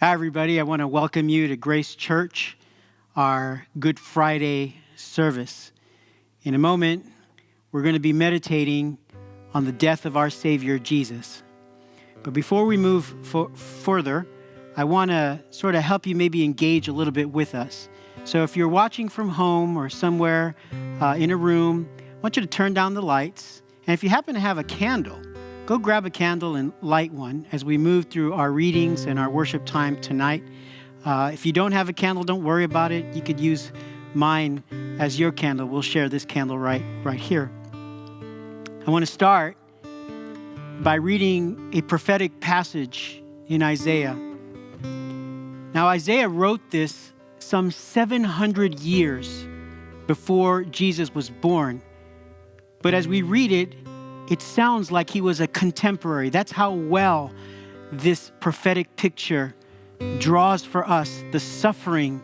Hi, everybody. I want to welcome you to Grace Church, our Good Friday service. In a moment, we're going to be meditating on the death of our Savior, Jesus. But before we move further, I want to sort of help you maybe engage a little bit with us. So if you're watching from home or somewhere in a room, I want you to turn down the lights. And if you happen to have a candle, go grab a candle and light one as we move through our readings and our worship time tonight. If you don't have a candle, don't worry about it. You could use mine as your candle. We'll share this candle right here. I want to start by reading a prophetic passage in Isaiah. Now, Isaiah wrote this some 700 years before Jesus was born. But as we read it, it sounds like he was a contemporary. That's how well this prophetic picture draws for us the suffering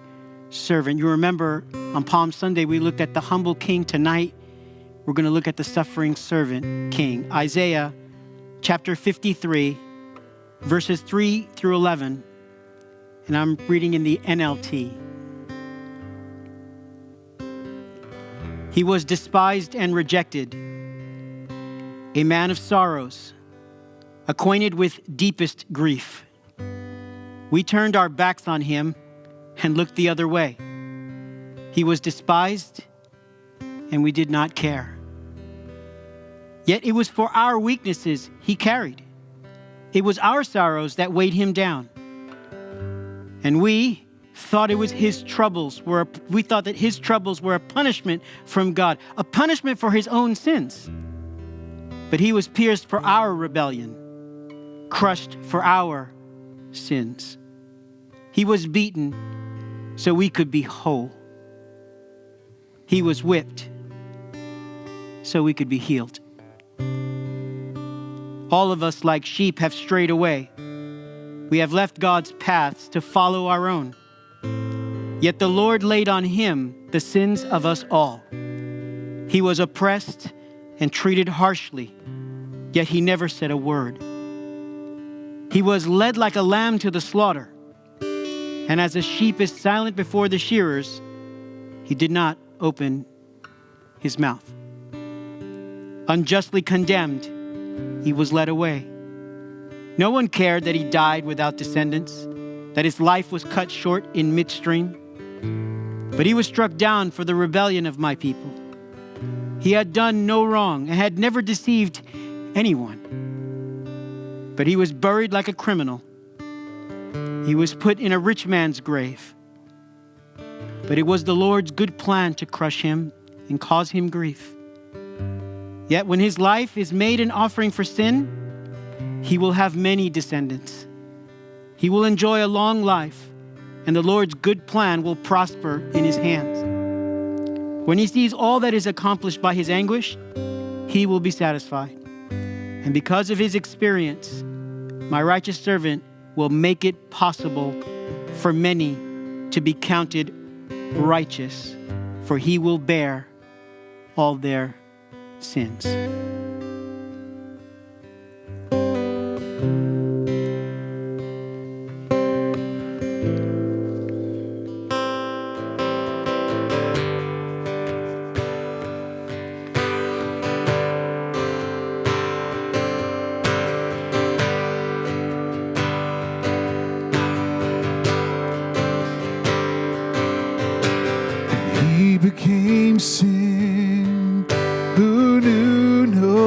servant. You remember on Palm Sunday, we looked at the humble king. Tonight, we're going to look at the suffering servant king. Isaiah chapter 53, verses 3 through 11. And I'm reading in the NLT. He was despised and rejected, a man of sorrows, acquainted with deepest grief. We turned our backs on him and looked the other way. He was despised, and we did not care. Yet it was for our weaknesses he carried. It was our sorrows that weighed him down. And we thought that his troubles were a punishment from God, a punishment for his own sins. But he was pierced for our rebellion, crushed for our sins. He was beaten so we could be whole. He was whipped so we could be healed. All of us, like sheep, have strayed away. We have left God's paths to follow our own. Yet the Lord laid on him the sins of us all. He was oppressed and treated harshly, yet he never said a word. He was led like a lamb to the slaughter, and as a sheep is silent before the shearers, he did not open his mouth. Unjustly condemned, he was led away. No one cared that he died without descendants, that his life was cut short in midstream. But he was struck down for the rebellion of my people. He had done no wrong and had never deceived anyone. But he was buried like a criminal. He was put in a rich man's grave. But it was the Lord's good plan to crush him and cause him grief. Yet when his life is made an offering for sin, he will have many descendants. He will enjoy a long life, and the Lord's good plan will prosper in his hands. When he sees all that is accomplished by his anguish, he will be satisfied. And because of his experience, my righteous servant will make it possible for many to be counted righteous, for he will bear all their sins. He became sin who knew no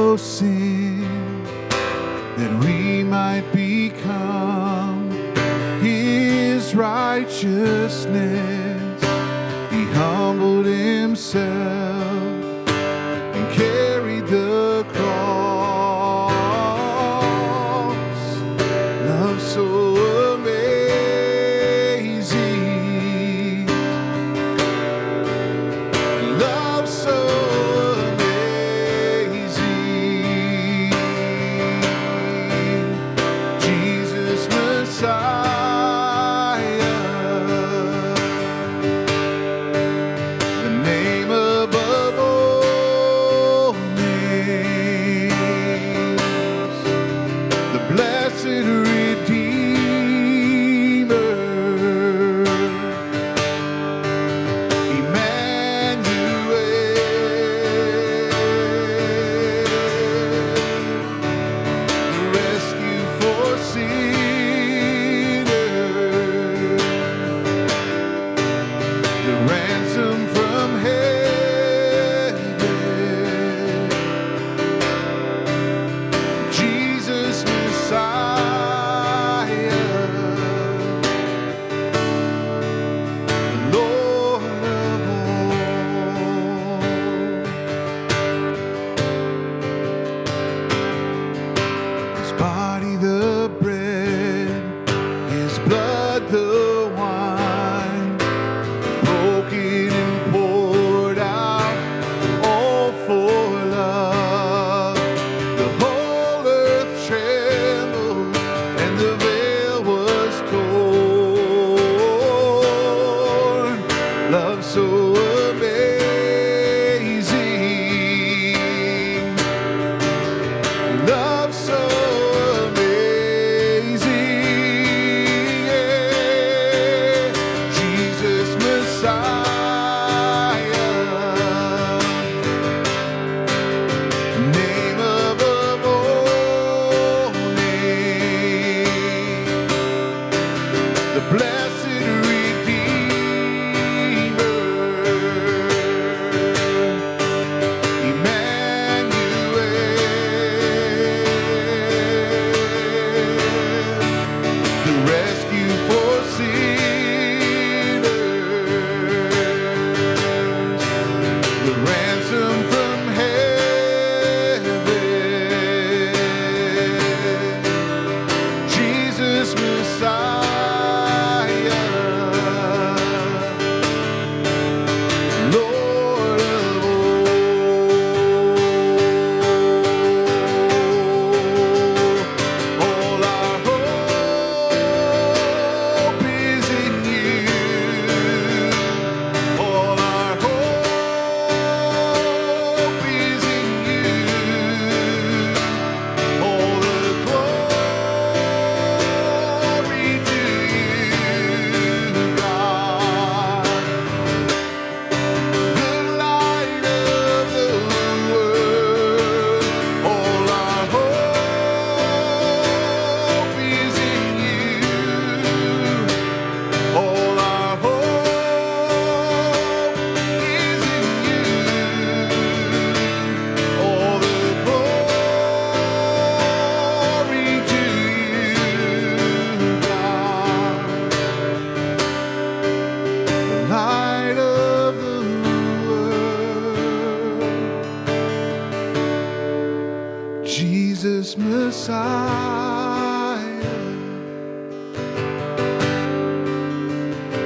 Jesus Messiah,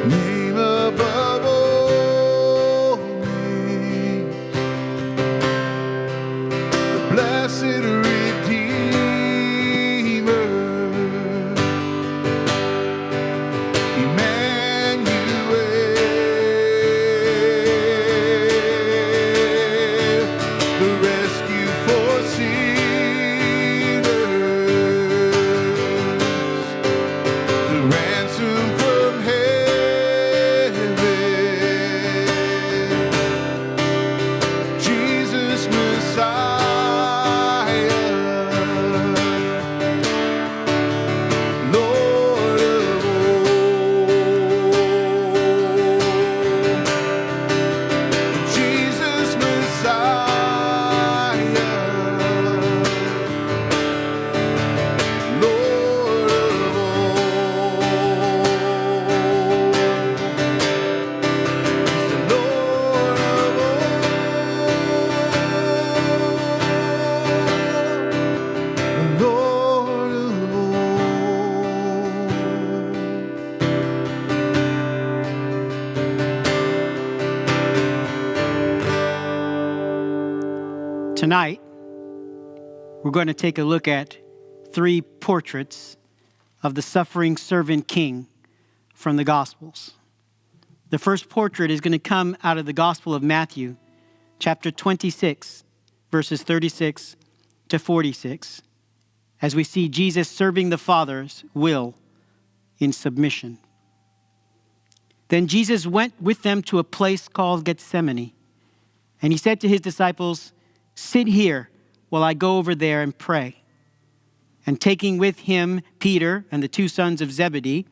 name above all names, the blessed Redeemer, Emmanuel, the rescue for sinners, the ransom from heaven, Jesus Messiah, Lord of all, Jesus Messiah, Lord of all. He's the Lord of all, the Lord of all. Tonight, we're going to take a look at 3 portraits of the suffering servant king from the Gospels. The first portrait is going to come out of the Gospel of Matthew, chapter 26, verses 36 to 46, as we see Jesus serving the Father's will in submission. Then Jesus went with them to a place called Gethsemane, and he said to his disciples, "Sit here while I go over there and pray." And taking with him Peter and the 2 sons of Zebedee,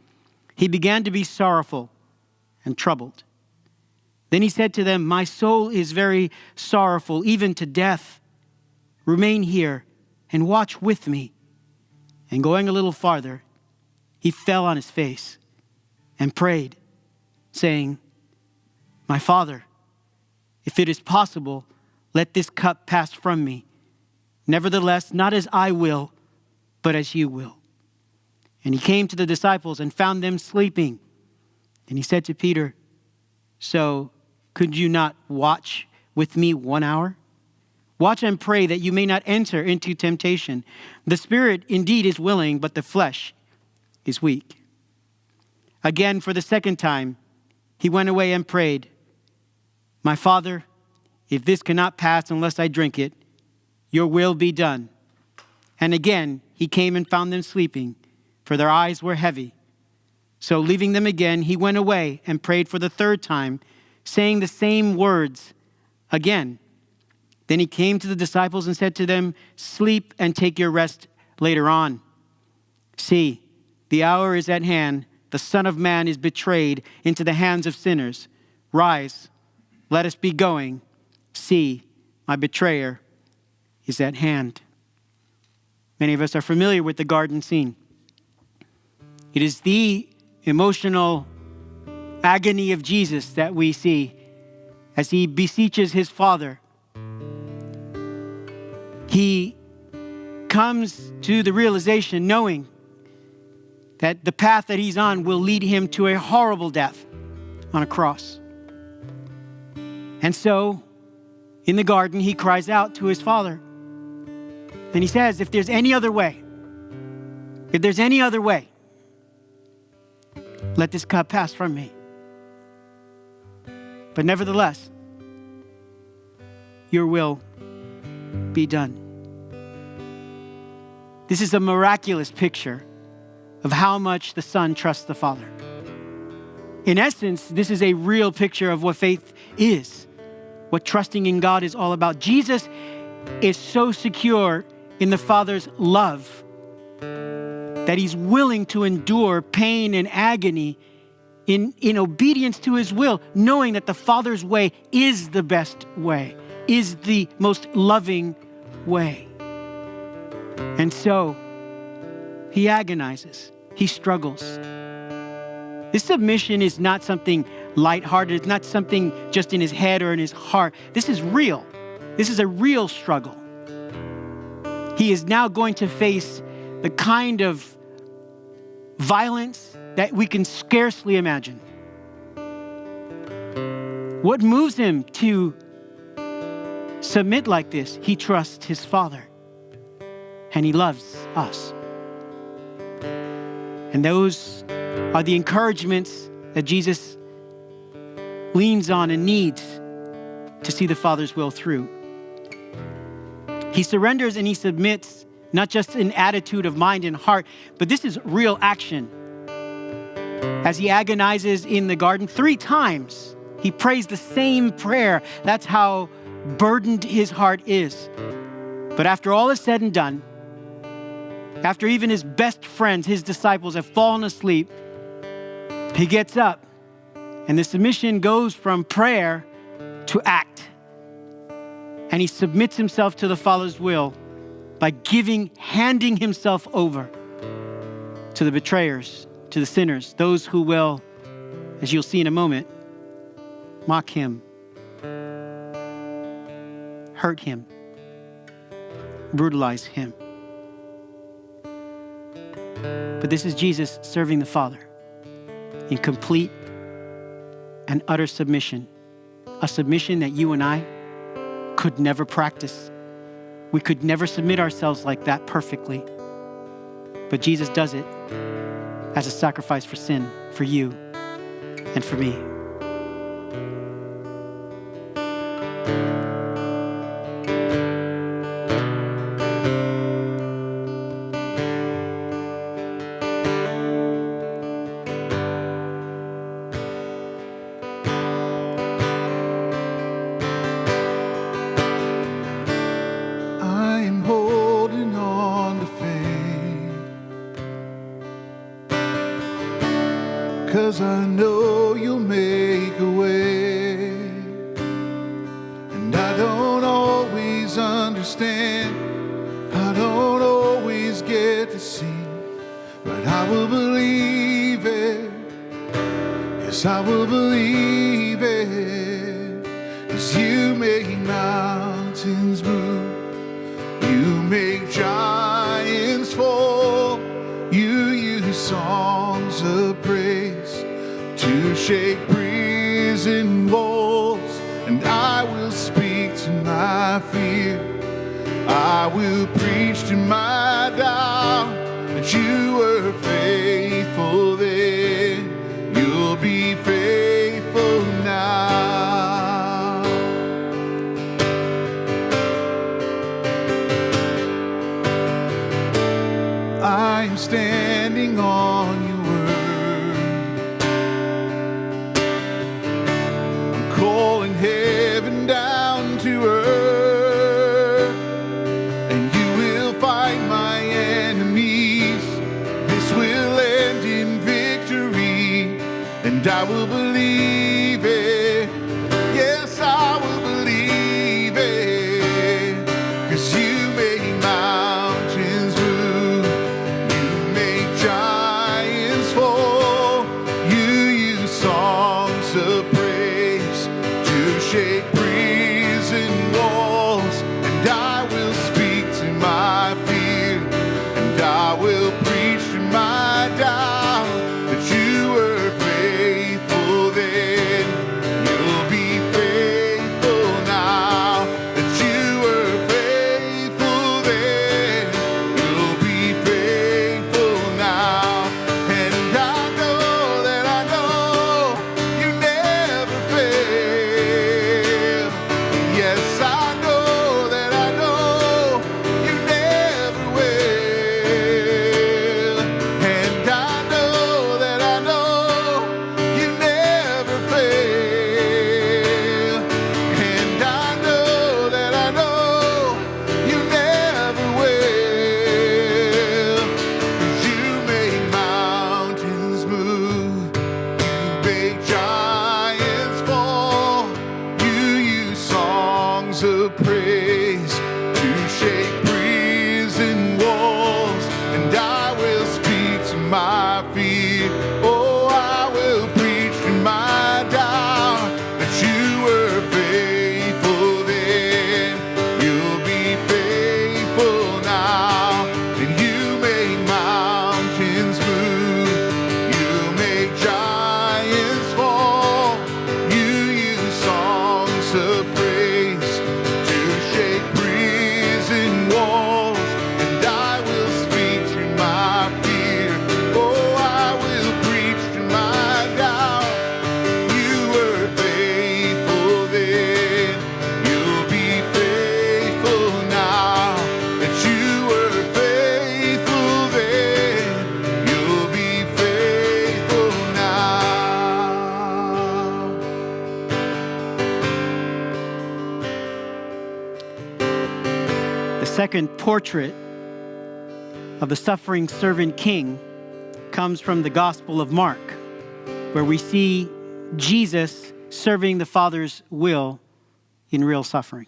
he began to be sorrowful and troubled. Then he said to them, "My soul is very sorrowful, even to death. Remain here and watch with me." And going a little farther, he fell on his face and prayed, saying, "My Father, if it is possible, let this cup pass from me. Nevertheless, not as I will, but as you will." And he came to the disciples and found them sleeping. And he said to Peter, "So could you not watch with me 1 hour? Watch and pray that you may not enter into temptation. The spirit indeed is willing, but the flesh is weak." Again, for the second time, he went away and prayed, "My Father, if this cannot pass unless I drink it, your will be done." And again, he came and found them sleeping, for their eyes were heavy. So leaving them again, he went away and prayed for the third time, saying the same words again. Then he came to the disciples and said to them, "Sleep and take your rest later on. See, the hour is at hand. The Son of Man is betrayed into the hands of sinners. Rise, let us be going. See, my betrayer is at hand." Many of us are familiar with the garden scene. It is the emotional agony of Jesus that we see as he beseeches his Father. He comes to the realization, knowing that the path that he's on will lead him to a horrible death on a cross. And so, in the garden, he cries out to his Father. And he says, if there's any other way, let this cup pass from me. But nevertheless, your will be done. This is a miraculous picture of how much the Son trusts the Father. In essence, this is a real picture of what faith is, what trusting in God is all about. Jesus is so secure in the Father's love that he's willing to endure pain and agony in obedience to his will, knowing that the Father's way is the best way, is the most loving way. And so he agonizes, he struggles. This submission is not something lighthearted. It's not something just in his head or in his heart. This is real. This is a real struggle. He is now going to face the kind of violence that we can scarcely imagine. What moves him to submit like this? He trusts his Father, and he loves us. And those are the encouragements that Jesus leans on and needs to see the Father's will through. He surrenders and he submits, not just an attitude of mind and heart, but this is real action. As he agonizes in the garden 3 times, he prays the same prayer. That's how burdened his heart is. But after all is said and done, after even his best friends, his disciples, have fallen asleep, he gets up, and the submission goes from prayer to act. And he submits himself to the Father's will by handing himself over to the betrayers, to the sinners, those who will, as you'll see in a moment, mock him, hurt him, brutalize him. But this is Jesus serving the Father in complete and utter submission, a submission that you and I could never practice. We could never submit ourselves like that perfectly. But Jesus does it as a sacrifice for sin, for you and for me. I'm holding on to faith, 'cause I know you'll make a way. And I don't always understand, I don't always get to see, but I will believe it. Yes, I will believe it. 'Cause you make mountains move, you make giants fall. You use songs of praise to shake prison walls. And I will speak to my fear, I will preach to my doubt that you were faithful then, you'll be faithful now. I'm standing on your word, I'm calling heaven down to earth, and you will fight my enemies. This will end in victory, and I will believe it. Yes, I will believe it. 'Cause you make mountains move, you make giants fall. You use songs of praise to shake prison walls. And I will speak to my fear, and I will preach to my doubt that you were faithful then, you'll be faithful now. That you were faithful The second portrait of the suffering servant king comes from the Gospel of Mark, where we see Jesus serving the Father's will in real suffering.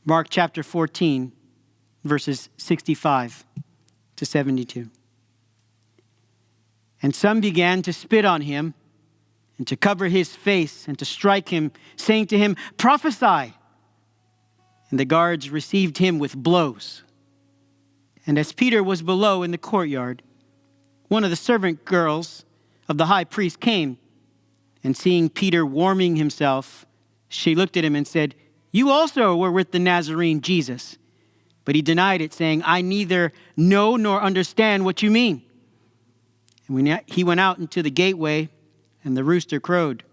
Mark chapter 14, verses 65 to 72. And some began to spit on him and to cover his face and to strike him, saying to him, "Prophesy." And the guards received him with blows. And as Peter was below in the courtyard, one of the servant girls of the high priest came, and seeing Peter warming himself, she looked at him and said, "You also were with the Nazarene Jesus." But he denied it, saying, "I neither know nor understand what you mean." And when he went out into the gateway, and the rooster crowed.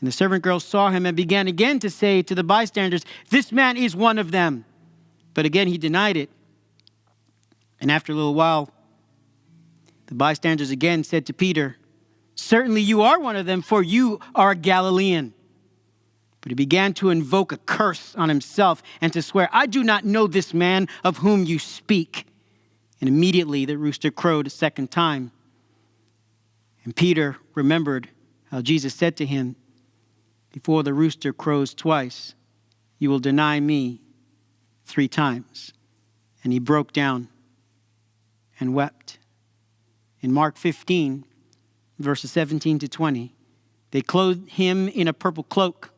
And the servant girls saw him and began again to say to the bystanders, "This man is one of them." But again he denied it. And after a little while, the bystanders again said to Peter, "Certainly you are one of them, for you are a Galilean." But he began to invoke a curse on himself and to swear, "I do not know this man of whom you speak." And immediately the rooster crowed a second time. And Peter remembered how Jesus said to him, "Before the rooster crows twice, you will deny me 3 times." And he broke down and wept. In Mark 15, verses 17 to 20, they clothed him in a purple cloak,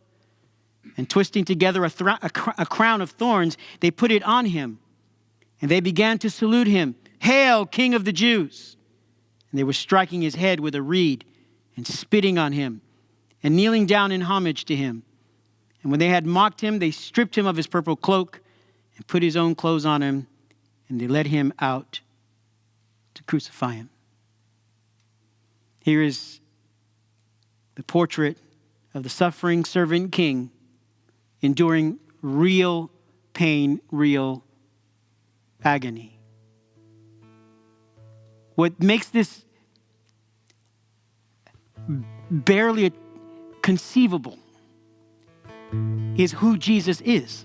and twisting together a crown of thorns, they put it on him. And they began to salute him, "Hail, King of the Jews!" And they were striking his head with a reed and spitting on him and kneeling down in homage to him. And when they had mocked him, they stripped him of his purple cloak and put his own clothes on him, and they led him out to crucify him. Here is the portrait of the suffering servant king enduring real pain, real agony. What makes this barely conceivable is who Jesus is.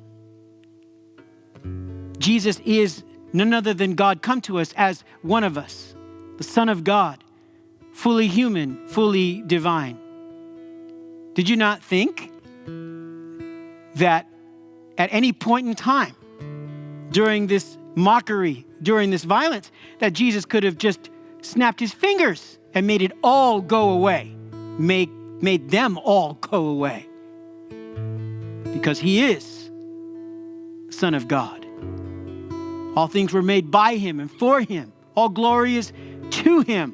Jesus is none other than God come to us as one of us, the Son of God, fully human, fully divine. Did you not think that at any point in time during this mockery, during this violence, that Jesus could have just snapped his fingers and made it all go away, made them all go away? Because he is the Son of God. All things were made by him and for him. All glory is to him.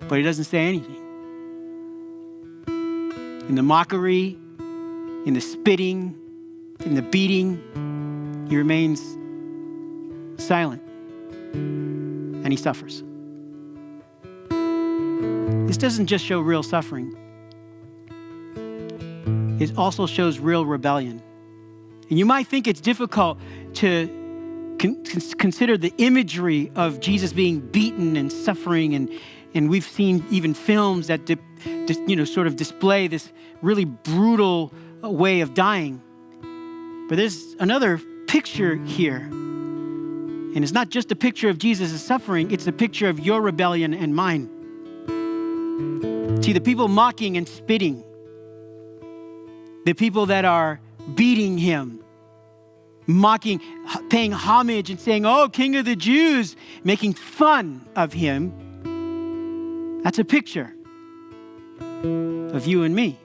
But he doesn't say anything. In the mockery, in the spitting, in the beating, he remains silent and he suffers. This doesn't just show real suffering. It also shows real rebellion. And you might think it's difficult to consider the imagery of Jesus being beaten and suffering, and we've seen even films that sort of display this really brutal way of dying. But there's another picture here. And it's not just a picture of Jesus' suffering, it's a picture of your rebellion and mine. See, the people mocking and spitting, the people that are beating him, mocking, paying homage and saying, "Oh, King of the Jews," making fun of him, that's a picture of you and me.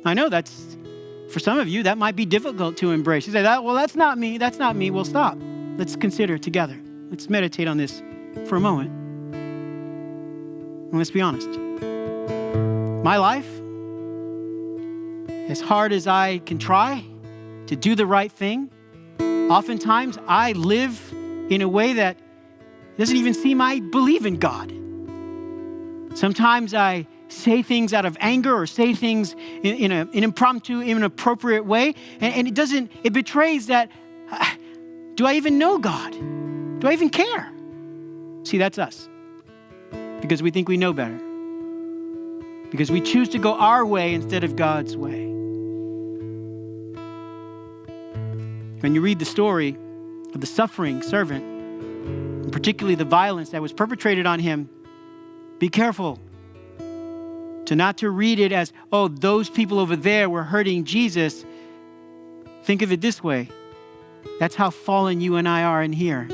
I know that's, for some of you, that might be difficult to embrace. You say, "Well, that's not me, that's not me." Well, stop. Let's consider together. Let's meditate on this for a moment. And let's be honest. My life, as hard as I can try to do the right thing, oftentimes I live in a way that doesn't even seem I believe in God. Sometimes I say things out of anger or say things in an impromptu, inappropriate way, and it betrays that, do I even know God? Do I even care? See, that's us. Because we think we know better. Because we choose to go our way instead of God's way. When you read the story of the suffering servant, and particularly the violence that was perpetrated on him, be careful not to read it as, oh, those people over there were hurting Jesus. Think of it this way. That's how fallen you and I are in here.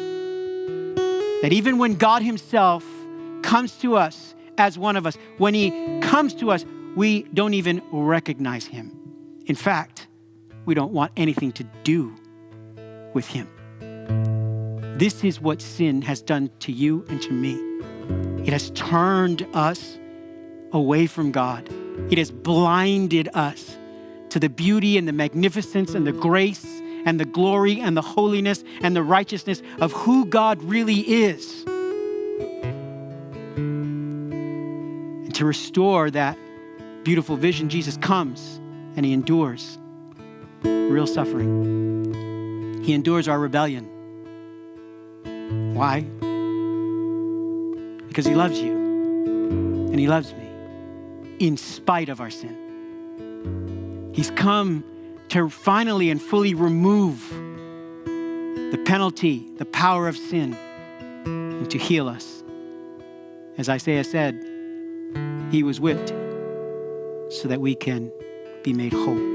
That even when God himself comes to us as one of us, when he comes to us, we don't even recognize him. In fact, we don't want anything to do with him. This is what sin has done to you and to me. It has turned us away from God. It has blinded us to the beauty and the magnificence and the grace and the glory and the holiness and the righteousness of who God really is. And to restore that beautiful vision, Jesus comes and he endures real suffering. He endures our rebellion. Why? Because he loves you and he loves me in spite of our sin. He's come to finally and fully remove the penalty, the power of sin, and to heal us. As Isaiah said, he was whipped so that we can be made whole.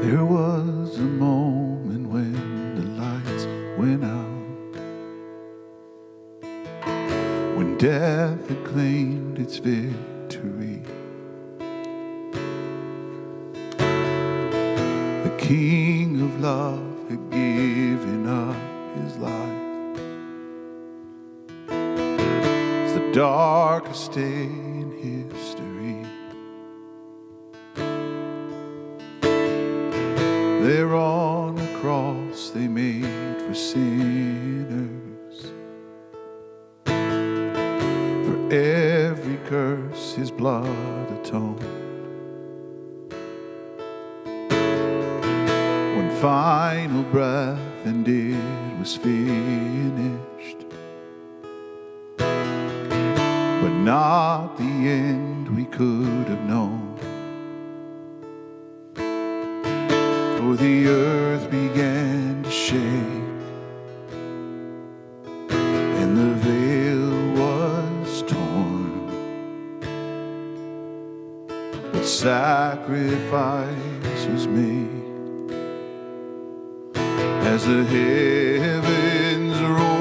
There was a moment when the lights went out, when death had claimed its victory. The King of love had given up his life. It's the darkest day in history. There on the cross they made for sinners. For every curse his blood atoned. One final breath and it was finished. But not the end we could have known. For the earth began to shake, and the veil was torn. But sacrifice was made as the heavens rolled.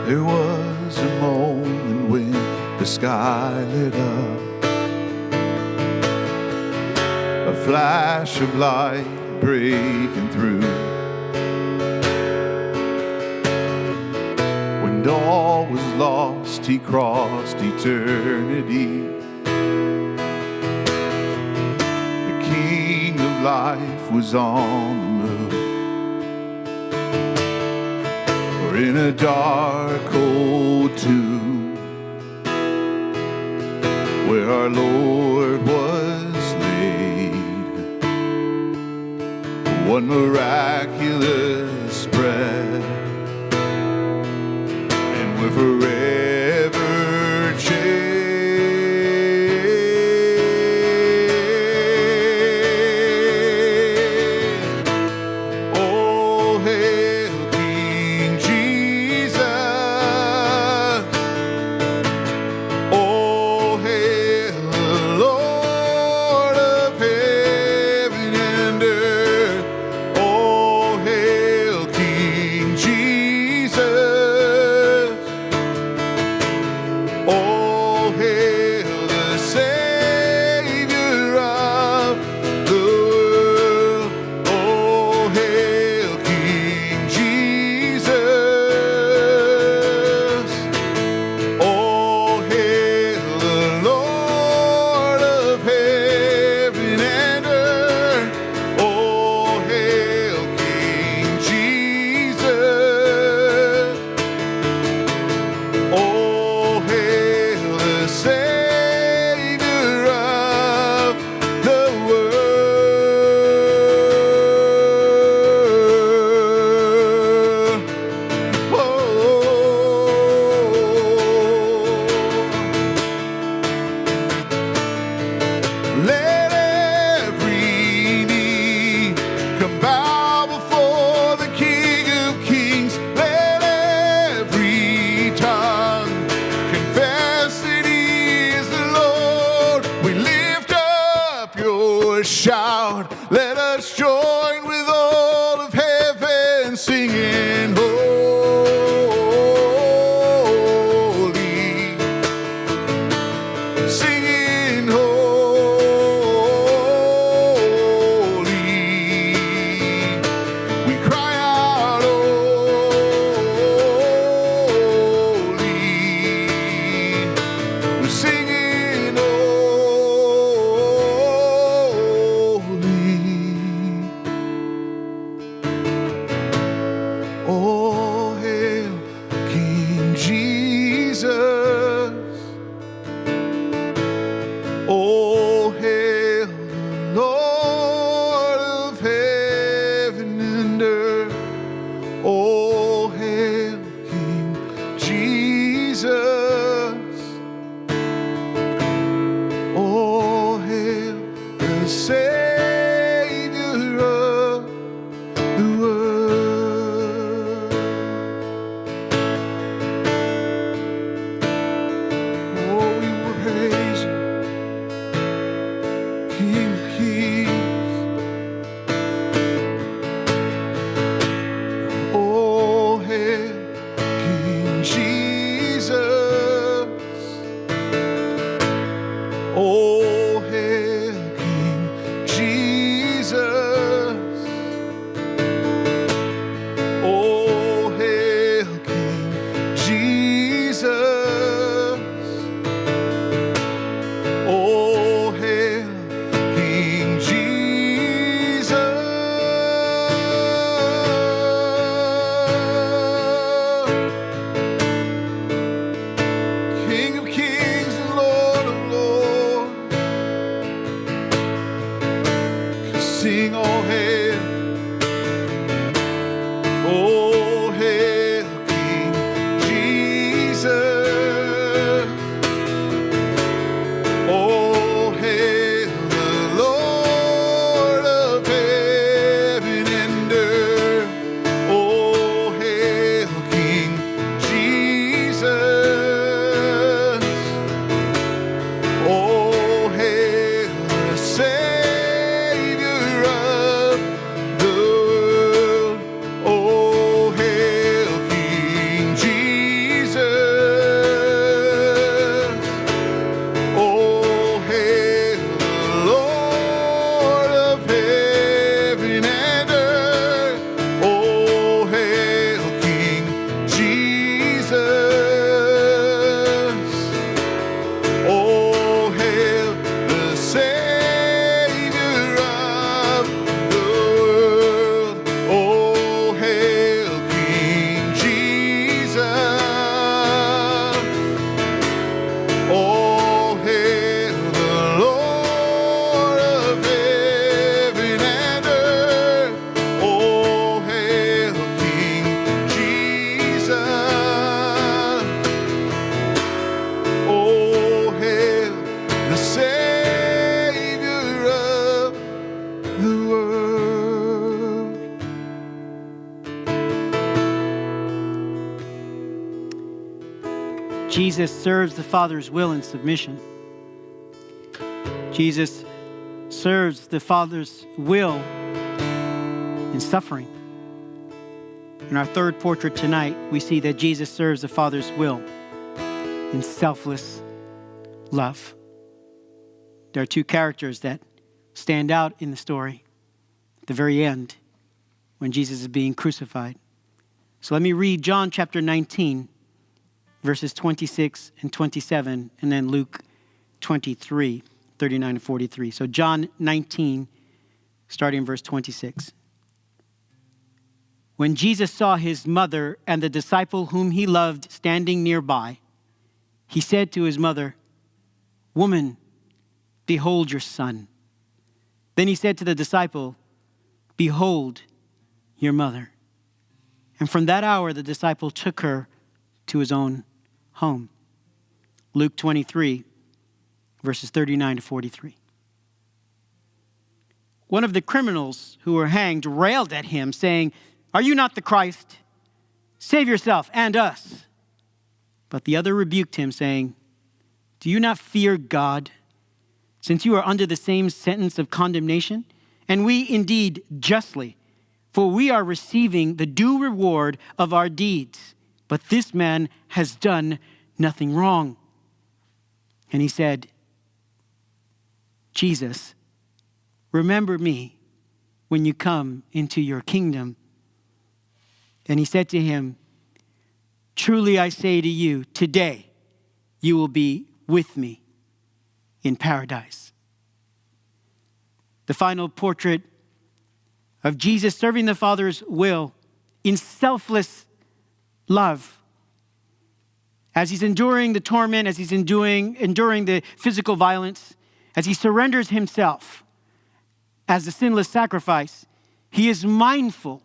There was a moment when the sky lit up, a flash of light breaking through. When all was lost, he crossed eternity. The King of life was on the move. In a dark old tomb, where our Lord was laid, one miraculous breath, and will forever change. Oh, hail King Jesus. Oh, hail the Lord of heaven and earth. Oh, hail King Jesus. Oh, hail the Savior of the world. Oh, hail King Jesus. Oh, hail the Lord of heaven and earth. Oh, hail King Jesus. Oh, hail the Savior of the world. Oh, let every knee come bow before the King of Kings. Let every tongue confess that He is the Lord. We lift up your shout. Let us join with all of heaven singing, holy, singing, holy. We cry out, holy. We're singing, holy. Oh, hail King Jesus. Oh, hail the Lord of heaven and earth. Oh, hail King Jesus. Oh, hail the Savior of the world. Oh, we praise you, King of Kings. Oh, Jesus serves the Father's will in submission. Jesus serves the Father's will in suffering. In our third portrait tonight, we see that Jesus serves the Father's will in selfless love. There are two characters that stand out in the story at the very end when Jesus is being crucified. So let me read John chapter 19, verses 26 and 27, and then Luke 23, 39 and 43. So John 19, starting in verse 26. When Jesus saw his mother and the disciple whom he loved standing nearby, he said to his mother, "Woman, behold your son." Then he said to the disciple, "Behold your mother." And from that hour, the disciple took her to his own home. Luke 23, verses 39 to 43. One of the criminals who were hanged railed at him, saying, "Are you not the Christ? Save yourself and us." But the other rebuked him, saying, "Do you not fear God, since you are under the same sentence of condemnation? And we indeed justly, for we are receiving the due reward of our deeds. But this man has done nothing wrong." And he said, "Jesus, remember me when you come into your kingdom." And he said to him, "Truly I say to you, today you will be with me in paradise." The final portrait of Jesus serving the Father's will in selfless love. As he's enduring the torment, as he's enduring the physical violence, as he surrenders himself as the sinless sacrifice, he is mindful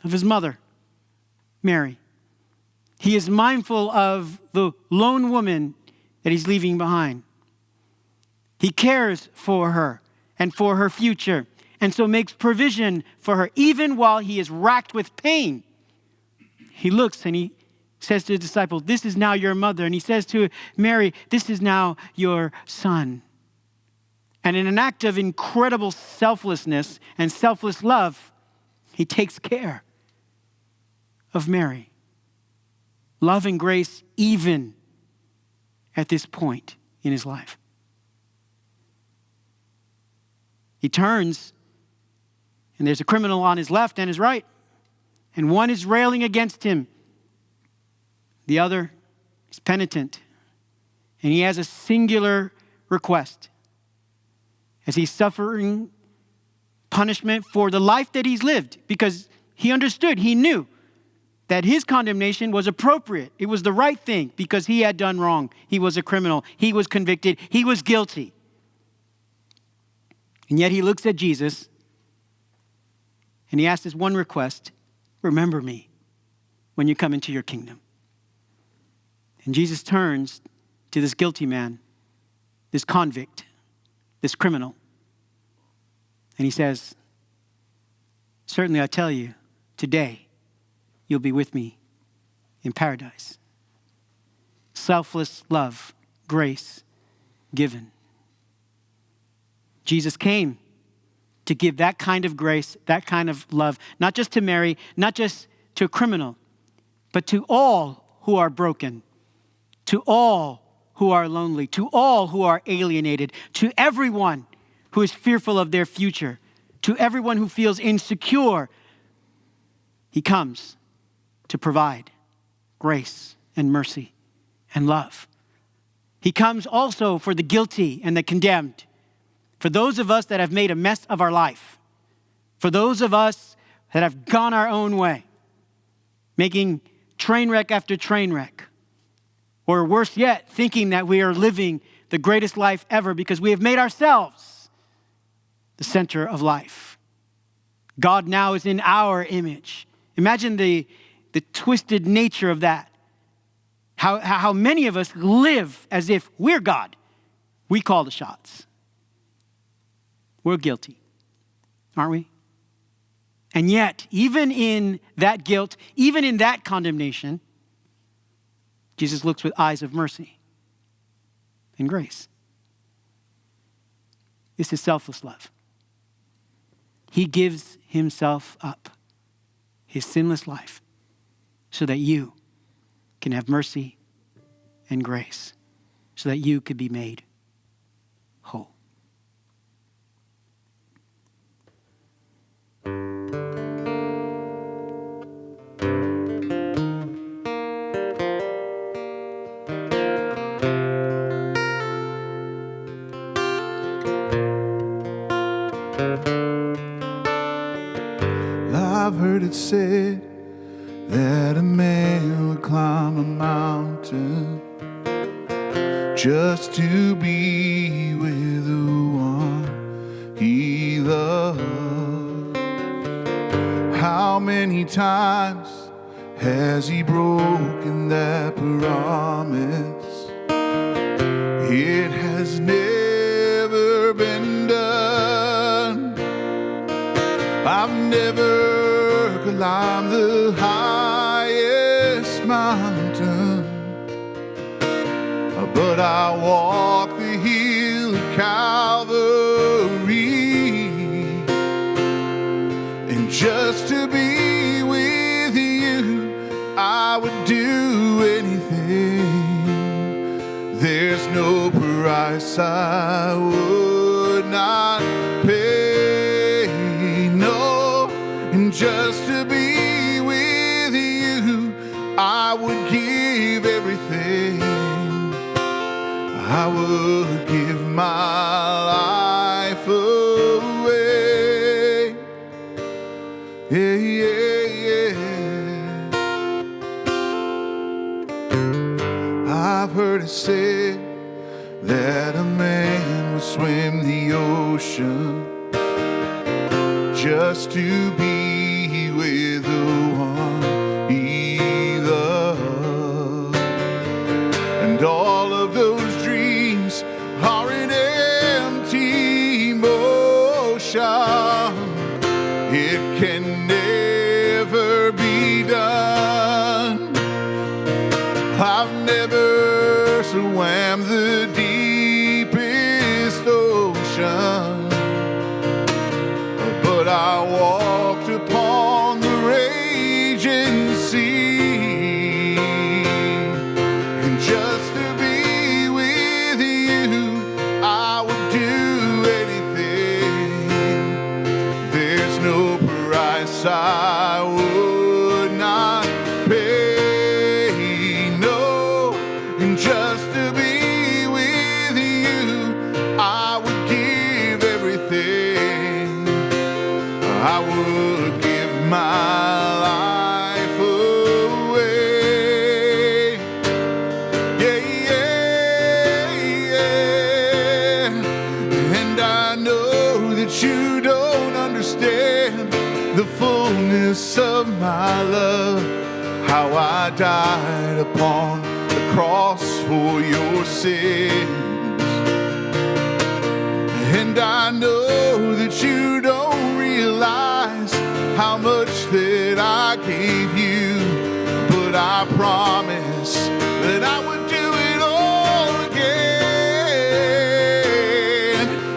of his mother, Mary. He is mindful of the lone woman that he's leaving behind. He cares for her and for her future, and so makes provision for her, even while he is racked with pain. He looks and he says to the disciple, "This is now your mother." And he says to Mary, "This is now your son." And in an act of incredible selflessness and selfless love, he takes care of Mary. Love and grace even at this point in his life. He turns, and there's a criminal on his left and his right, and one is railing against him. The other is penitent, and he has a singular request. As he's suffering punishment for the life that he's lived, because he understood, he knew that his condemnation was appropriate. It was the right thing because he had done wrong. He was a criminal. He was convicted. He was guilty. And yet he looks at Jesus and he asks this one request: "Remember me when you come into your kingdom." And Jesus turns to this guilty man, this convict, this criminal, and he says, "Certainly I tell you, today you'll be with me in paradise." Selfless love, grace given. Jesus came to give that kind of grace, that kind of love, not just to Mary, not just to a criminal, but to all who are broken, to all who are lonely, to all who are alienated, to everyone who is fearful of their future, to everyone who feels insecure. He comes to provide grace and mercy and love. He comes also for the guilty and the condemned, for those of us that have made a mess of our life, for those of us that have gone our own way, making train wreck after train wreck, or worse yet, thinking that we are living the greatest life ever because we have made ourselves the center of life. God now is in our image. Imagine the twisted nature of that. How many of us live as if we're God. We call the shots. We're guilty, aren't we? And yet, even in that guilt, even in that condemnation, Jesus looks with eyes of mercy and grace. This is selfless love. He gives himself up, his sinless life, so that you can have mercy and grace, so that you could be made whole. I've heard it said that a man would climb a mountain just to be with the one he loves. How many times has he broken that promise? It has never been done. I've never climbed the highest mountain, but I walk the hill of Calvary, and just to be with you, I would do anything. There's no price I would not pay, no, and just to be with you, I would give everything. I would give my life away. Yeah, yeah, yeah. I've heard it said that a man would swim the ocean just to be with the one he loves. And all of those dreams are an empty motion. It can never be done. I've never swam the deepest ocean, but I walked upon the raging sea, and just to be with you, I would do anything. There's no price I would not pay, no, and just to be with you, I would give everything. I would give my life away. Yeah, yeah, yeah. And I know that you don't understand the fullness of my love, how I died upon the cross for your sins. And I know that you don't realize how much that I gave you, but I promise that I would do it all again.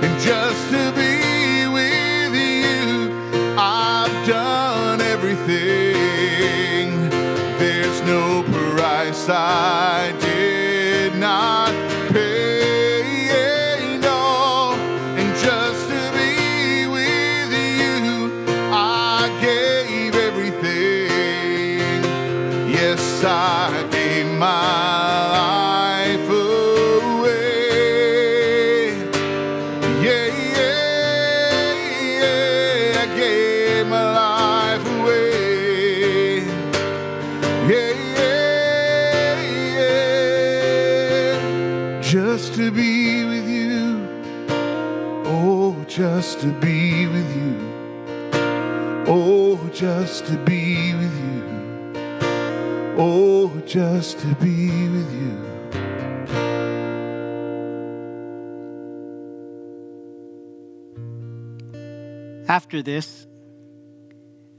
And just to be with you, I've done everything. There's no price I did not pay, no. And just to be with you, I gave everything. Yes, I gave my life away. Yeah, yeah, yeah. I gave my life away. Yeah, yeah, yeah. Just to be with you. Oh, just to be with you. Oh, just to be with you. Oh, just to be with you. After this,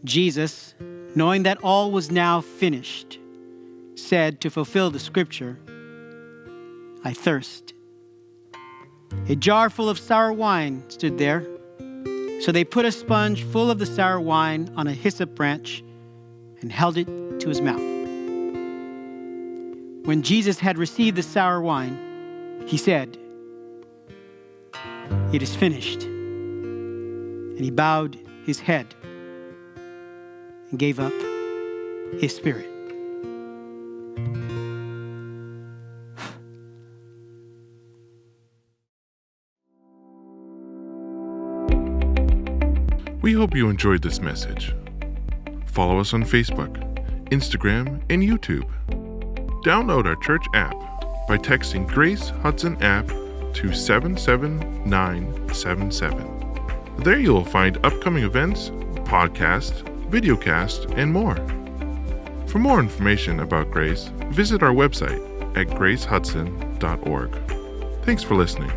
Jesus, knowing that all was now finished, said to fulfill the scripture, "I thirst." A jar full of sour wine stood there. So they put a sponge full of the sour wine on a hyssop branch and held it to his mouth. When Jesus had received the sour wine, he said, "It is finished." And he bowed his head and gave up his spirit. We hope you enjoyed this message. Follow us on Facebook, Instagram, and YouTube. Download our church app by texting Grace Hudson app to 77977. There you will find upcoming events, podcasts, videocasts, and more. For more information about Grace, visit our website at gracehudson.org. Thanks for listening.